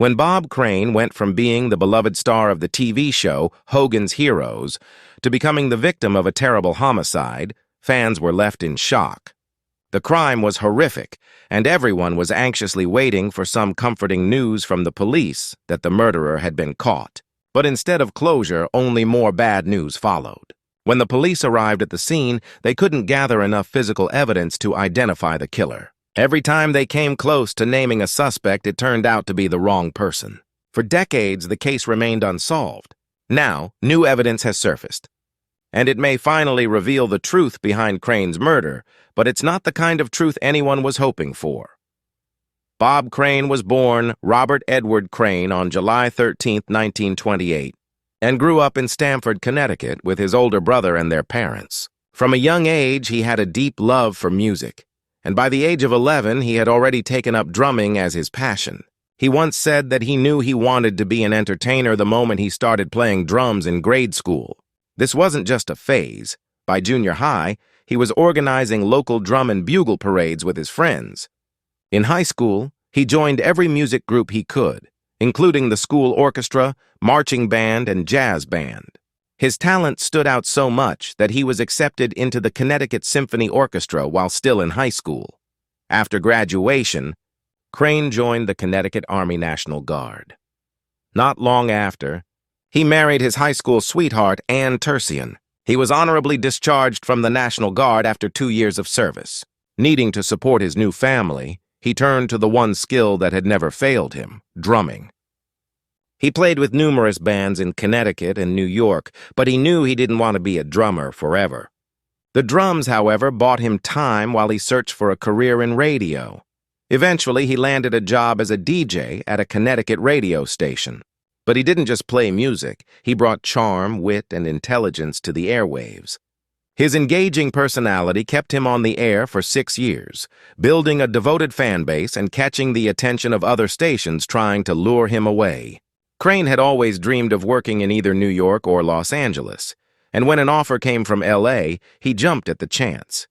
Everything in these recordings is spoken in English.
When Bob Crane went from being the beloved star of the TV show Hogan's Heroes to becoming the victim of a terrible homicide, fans were left in shock. The crime was horrific, and everyone was anxiously waiting for some comforting news from the police that the murderer had been caught. But instead of closure, only more bad news followed. When the police arrived at the scene, they couldn't gather enough physical evidence to identify the killer. Every time they came close to naming a suspect, it turned out to be the wrong person. For decades, the case remained unsolved. Now, new evidence has surfaced, and it may finally reveal the truth behind Crane's murder, but it's not the kind of truth anyone was hoping for. Bob Crane was born Robert Edward Crane on July 13, 1928, and grew up in Stamford, Connecticut, with his older brother and their parents. From a young age, he had a deep love for music, and by the age of 11, he had already taken up drumming as his passion. He once said that he knew he wanted to be an entertainer the moment he started playing drums in grade school. This wasn't just a phase. By junior high, he was organizing local drum and bugle parades with his friends. In high school, he joined every music group he could, including the school orchestra, marching band, and jazz band. His talent stood out so much that he was accepted into the Connecticut Symphony Orchestra while still in high school. After graduation, Crane joined the Connecticut Army National Guard. Not long after, he married his high school sweetheart, Ann Tersian. He was honorably discharged from the National Guard after 2 years of service. Needing to support his new family, he turned to the one skill that had never failed him, drumming. He played with numerous bands in Connecticut and New York, but he knew he didn't want to be a drummer forever. The drums, however, bought him time while he searched for a career in radio. Eventually, he landed a job as a DJ at a Connecticut radio station. But he didn't just play music, he brought charm, wit, and intelligence to the airwaves. His engaging personality kept him on the air for 6 years, building a devoted fan base and catching the attention of other stations trying to lure him away. Crane had always dreamed of working in either New York or Los Angeles, and when an offer came from LA, he jumped at the chance.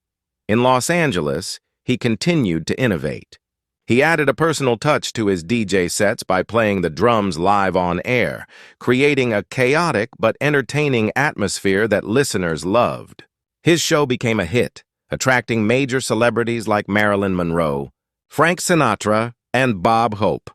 In Los Angeles, he continued to innovate. He added a personal touch to his DJ sets by playing the drums live on air, creating a chaotic but entertaining atmosphere that listeners loved. His show became a hit, attracting major celebrities like Marilyn Monroe, Frank Sinatra, and Bob Hope.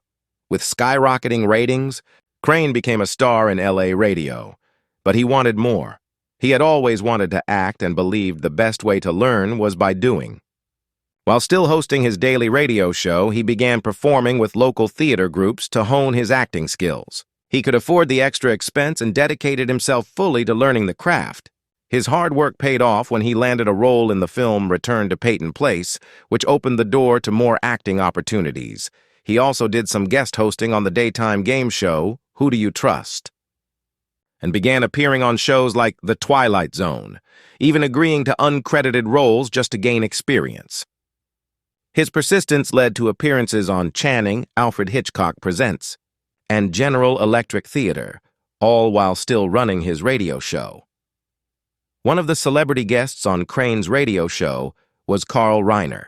With skyrocketing ratings, Crane became a star in LA radio. But he wanted more. He had always wanted to act and believed the best way to learn was by doing. While still hosting his daily radio show, he began performing with local theater groups to hone his acting skills. He could afford the extra expense and dedicated himself fully to learning the craft. His hard work paid off when he landed a role in the film Return to Peyton Place, which opened the door to more acting opportunities. He also did some guest hosting on the daytime game show, Who Do You Trust?, and began appearing on shows like The Twilight Zone, even agreeing to uncredited roles just to gain experience. His persistence led to appearances on Channing, Alfred Hitchcock Presents, and General Electric Theater, all while still running his radio show. One of the celebrity guests on Crane's radio show was Carl Reiner.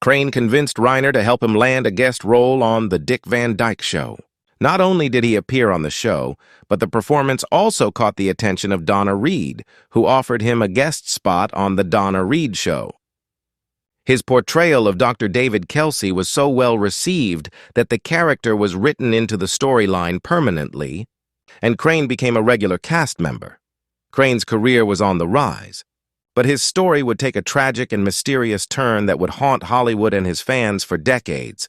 Crane convinced Reiner to help him land a guest role on The Dick Van Dyke Show. Not only did he appear on the show, but the performance also caught the attention of Donna Reed, who offered him a guest spot on The Donna Reed Show. His portrayal of Dr. David Kelsey was so well received that the character was written into the storyline permanently, and Crane became a regular cast member. Crane's career was on the rise, but his story would take a tragic and mysterious turn that would haunt Hollywood and his fans for decades.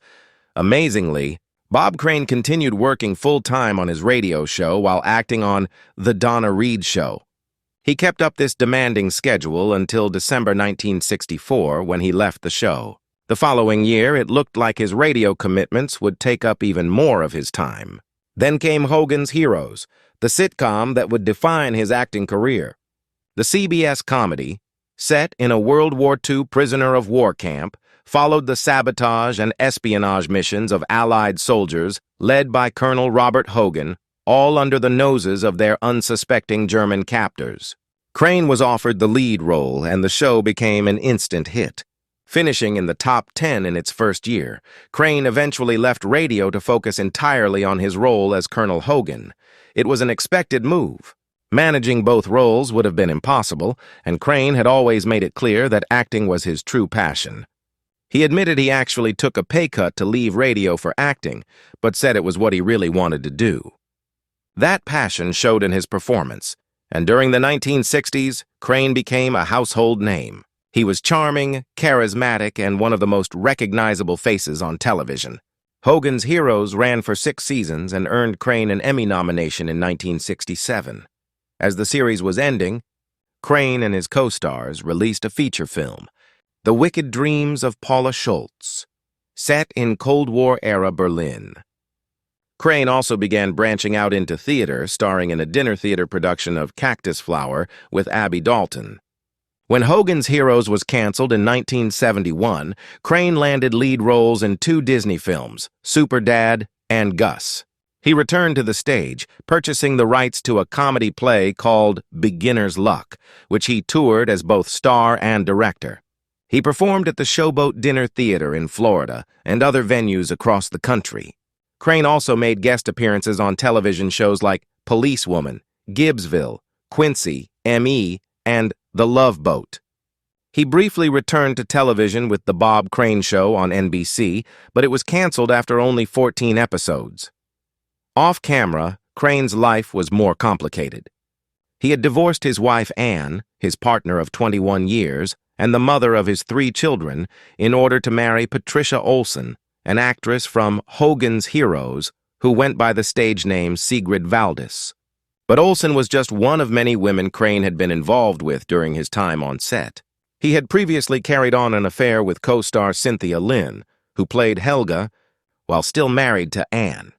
Amazingly, Bob Crane continued working full-time on his radio show while acting on The Donna Reed Show. He kept up this demanding schedule until December 1964, when he left the show. The following year, it looked like his radio commitments would take up even more of his time. Then came Hogan's Heroes, the sitcom that would define his acting career. The CBS comedy, set in a World War II prisoner of war camp, followed the sabotage and espionage missions of Allied soldiers led by Colonel Robert Hogan, all under the noses of their unsuspecting German captors. Crane was offered the lead role, and the show became an instant hit. Finishing in the top 10 in its first year, Crane eventually left radio to focus entirely on his role as Colonel Hogan. It was an expected move. Managing both roles would have been impossible, and Crane had always made it clear that acting was his true passion. He admitted he actually took a pay cut to leave radio for acting, but said it was what he really wanted to do. That passion showed in his performance, and during the 1960s, Crane became a household name. He was charming, charismatic, and one of the most recognizable faces on television. Hogan's Heroes ran for 6 seasons and earned Crane an Emmy nomination in 1967. As the series was ending, Crane and his co-stars released a feature film, The Wicked Dreams of Paula Schultz, set in Cold War-era Berlin. Crane also began branching out into theater, starring in a dinner theater production of Cactus Flower with Abby Dalton. When Hogan's Heroes was canceled in 1971, Crane landed lead roles in 2 Disney films, Super Dad and Gus. He returned to the stage, purchasing the rights to a comedy play called Beginner's Luck, which he toured as both star and director. He performed at the Showboat Dinner Theater in Florida and other venues across the country. Crane also made guest appearances on television shows like Policewoman, Gibbsville, Quincy, M.E., and The Love Boat. He briefly returned to television with The Bob Crane Show on NBC, but it was canceled after only 14 episodes. Off-camera, Crane's life was more complicated. He had divorced his wife Anne, his partner of 21 years, and the mother of his 3 children, in order to marry Patricia Olson, an actress from Hogan's Heroes, who went by the stage name Sigrid Valdis. But Olson was just one of many women Crane had been involved with during his time on set. He had previously carried on an affair with co-star Cynthia Lynn, who played Helga, while still married to Anne.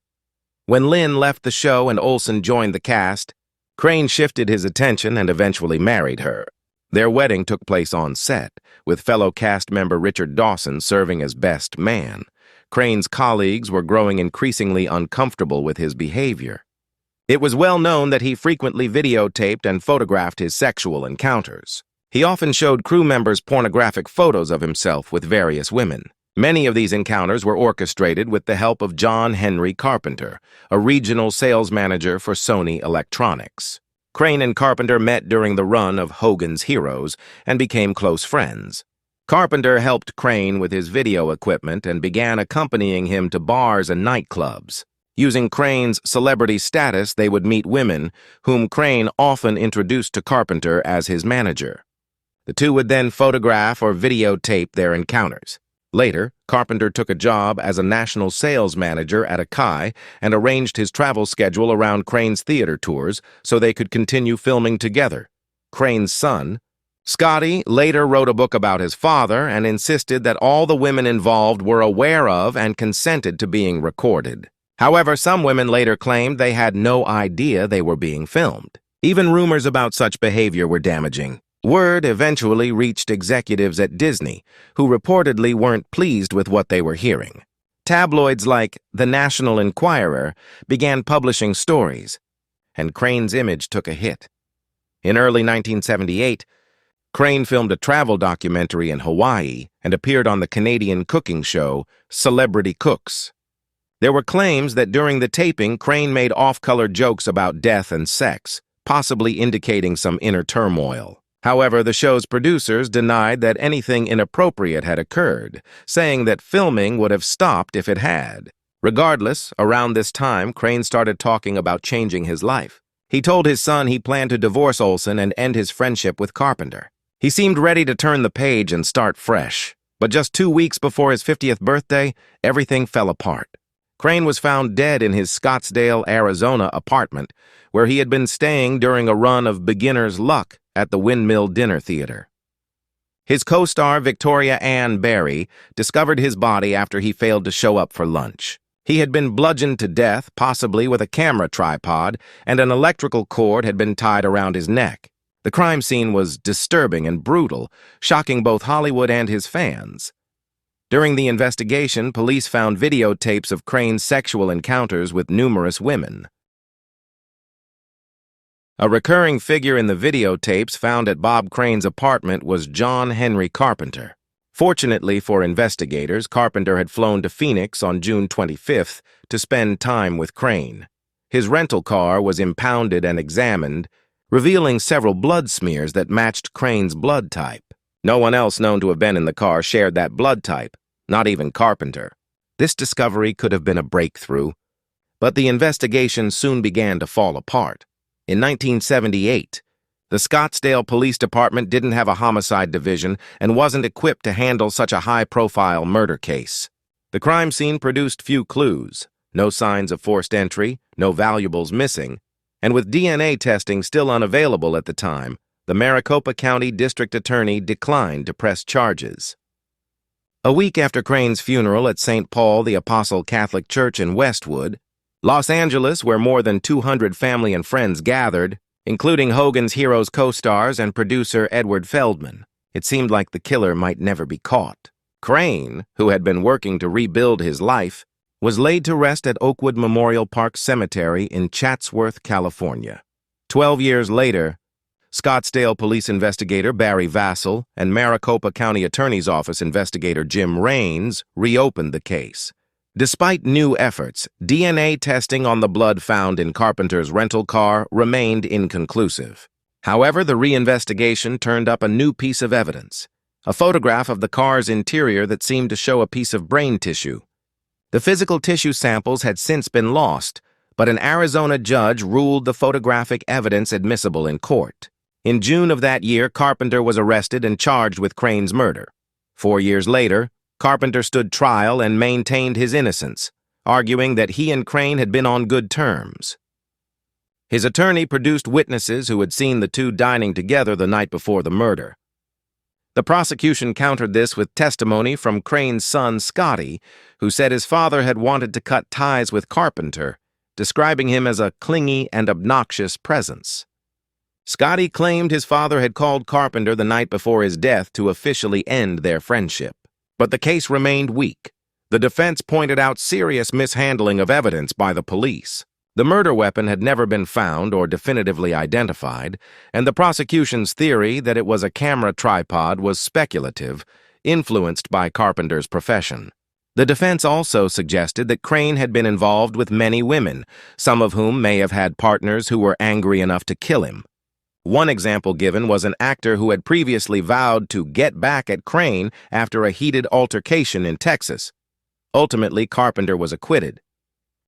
When Lynn left the show and Olson joined the cast, Crane shifted his attention and eventually married her. Their wedding took place on set, with fellow cast member Richard Dawson serving as best man. Crane's colleagues were growing increasingly uncomfortable with his behavior. It was well known that he frequently videotaped and photographed his sexual encounters. He often showed crew members pornographic photos of himself with various women. Many of these encounters were orchestrated with the help of John Henry Carpenter, a regional sales manager for Sony Electronics. Crane and Carpenter met during the run of Hogan's Heroes and became close friends. Carpenter helped Crane with his video equipment and began accompanying him to bars and nightclubs. Using Crane's celebrity status, they would meet women, whom Crane often introduced to Carpenter as his manager. The two would then photograph or videotape their encounters. Later, Carpenter took a job as a national sales manager at Akai and arranged his travel schedule around Crane's theater tours so they could continue filming together. Crane's son, Scotty, later wrote a book about his father and insisted that all the women involved were aware of and consented to being recorded. However, some women later claimed they had no idea they were being filmed. Even rumors about such behavior were damaging. Word eventually reached executives at Disney, who reportedly weren't pleased with what they were hearing. Tabloids like The National Enquirer began publishing stories, and Crane's image took a hit. In early 1978, Crane filmed a travel documentary in Hawaii and appeared on the Canadian cooking show Celebrity Cooks. There were claims that during the taping, Crane made off-color jokes about death and sex, possibly indicating some inner turmoil. However, the show's producers denied that anything inappropriate had occurred, saying that filming would have stopped if it had. Regardless, around this time, Crane started talking about changing his life. He told his son he planned to divorce Olson and end his friendship with Carpenter. He seemed ready to turn the page and start fresh. But just 2 weeks before his 50th birthday, everything fell apart. Crane was found dead in his Scottsdale, Arizona apartment, where he had been staying during a run of Beginner's Luck at the Windmill Dinner Theater. His co-star, Victoria Ann Barry, discovered his body after he failed to show up for lunch. He had been bludgeoned to death, possibly with a camera tripod, and an electrical cord had been tied around his neck. The crime scene was disturbing and brutal, shocking both Hollywood and his fans. During the investigation, police found videotapes of Crane's sexual encounters with numerous women. A recurring figure in the videotapes found at Bob Crane's apartment was John Henry Carpenter. Fortunately for investigators, Carpenter had flown to Phoenix on June 25th to spend time with Crane. His rental car was impounded and examined, revealing several blood smears that matched Crane's blood type. No one else known to have been in the car shared that blood type, not even Carpenter. This discovery could have been a breakthrough, but the investigation soon began to fall apart. In 1978, the Scottsdale Police Department didn't have a homicide division and wasn't equipped to handle such a high-profile murder case. The crime scene produced few clues, no signs of forced entry, no valuables missing, and with DNA testing still unavailable at the time, the Maricopa County District Attorney declined to press charges. A week after Crane's funeral at St. Paul the Apostle Catholic Church in Westwood, Los Angeles, where more than 200 family and friends gathered, including Hogan's Heroes co-stars and producer Edward Feldman, it seemed like the killer might never be caught. Crane, who had been working to rebuild his life, was laid to rest at Oakwood Memorial Park Cemetery in Chatsworth, California. 12 years later, Scottsdale police investigator Barry Vassell and Maricopa County Attorney's Office investigator Jim Raines reopened the case. Despite new efforts, DNA testing on the blood found in Carpenter's rental car remained inconclusive. However, the reinvestigation turned up a new piece of evidence, a photograph of the car's interior that seemed to show a piece of brain tissue. The physical tissue samples had since been lost, but an Arizona judge ruled the photographic evidence admissible in court. In June of that year, Carpenter was arrested and charged with Crane's murder. 4 years later, Carpenter stood trial and maintained his innocence, arguing that he and Crane had been on good terms. His attorney produced witnesses who had seen the two dining together the night before the murder. The prosecution countered this with testimony from Crane's son, Scotty, who said his father had wanted to cut ties with Carpenter, describing him as a clingy and obnoxious presence. Scotty claimed his father had called Carpenter the night before his death to officially end their friendship. But the case remained weak. The defense pointed out serious mishandling of evidence by the police. The murder weapon had never been found or definitively identified, and the prosecution's theory that it was a camera tripod was speculative, influenced by Carpenter's profession. The defense also suggested that Crane had been involved with many women, some of whom may have had partners who were angry enough to kill him. One example given was an actor who had previously vowed to get back at Crane after a heated altercation in Texas. Ultimately, Carpenter was acquitted.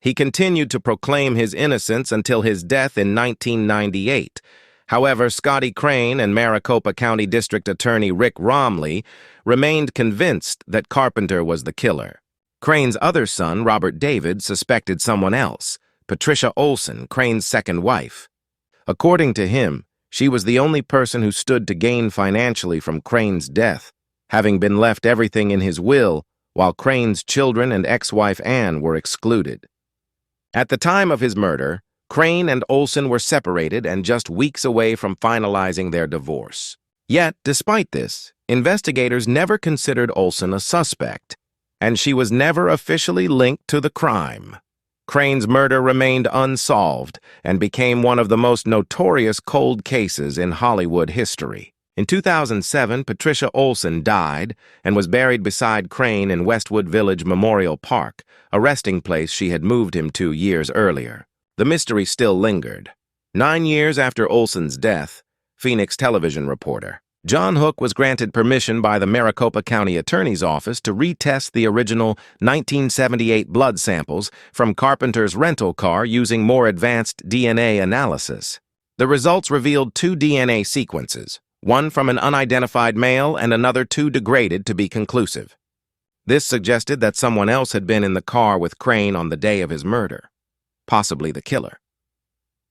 He continued to proclaim his innocence until his death in 1998. However, Scotty Crane and Maricopa County District Attorney Rick Romley remained convinced that Carpenter was the killer. Crane's other son, Robert David, suspected someone else, Patricia Olson, Crane's second wife. According to him, she was the only person who stood to gain financially from Crane's death, having been left everything in his will, while Crane's children and ex-wife Ann were excluded. At the time of his murder, Crane and Olson were separated and just weeks away from finalizing their divorce. Yet, despite this, investigators never considered Olson a suspect, and she was never officially linked to the crime. Crane's murder remained unsolved and became one of the most notorious cold cases in Hollywood history. In 2007, Patricia Olson died and was buried beside Crane in Westwood Village Memorial Park, a resting place she had moved him to years earlier. The mystery still lingered. 9 years after Olson's death, Phoenix television reporter John Hook was granted permission by the Maricopa County Attorney's Office to retest the original 1978 blood samples from Carpenter's rental car using more advanced DNA analysis. The results revealed 2 DNA sequences, one from an unidentified male and another too degraded to be conclusive. This suggested that someone else had been in the car with Crane on the day of his murder, possibly the killer.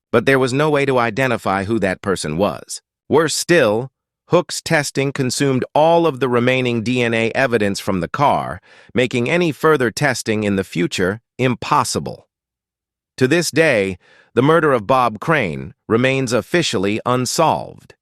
But there was no way to identify who that person was. Worse still, Hook's testing consumed all of the remaining DNA evidence from the car, making any further testing in the future impossible. To this day, the murder of Bob Crane remains officially unsolved.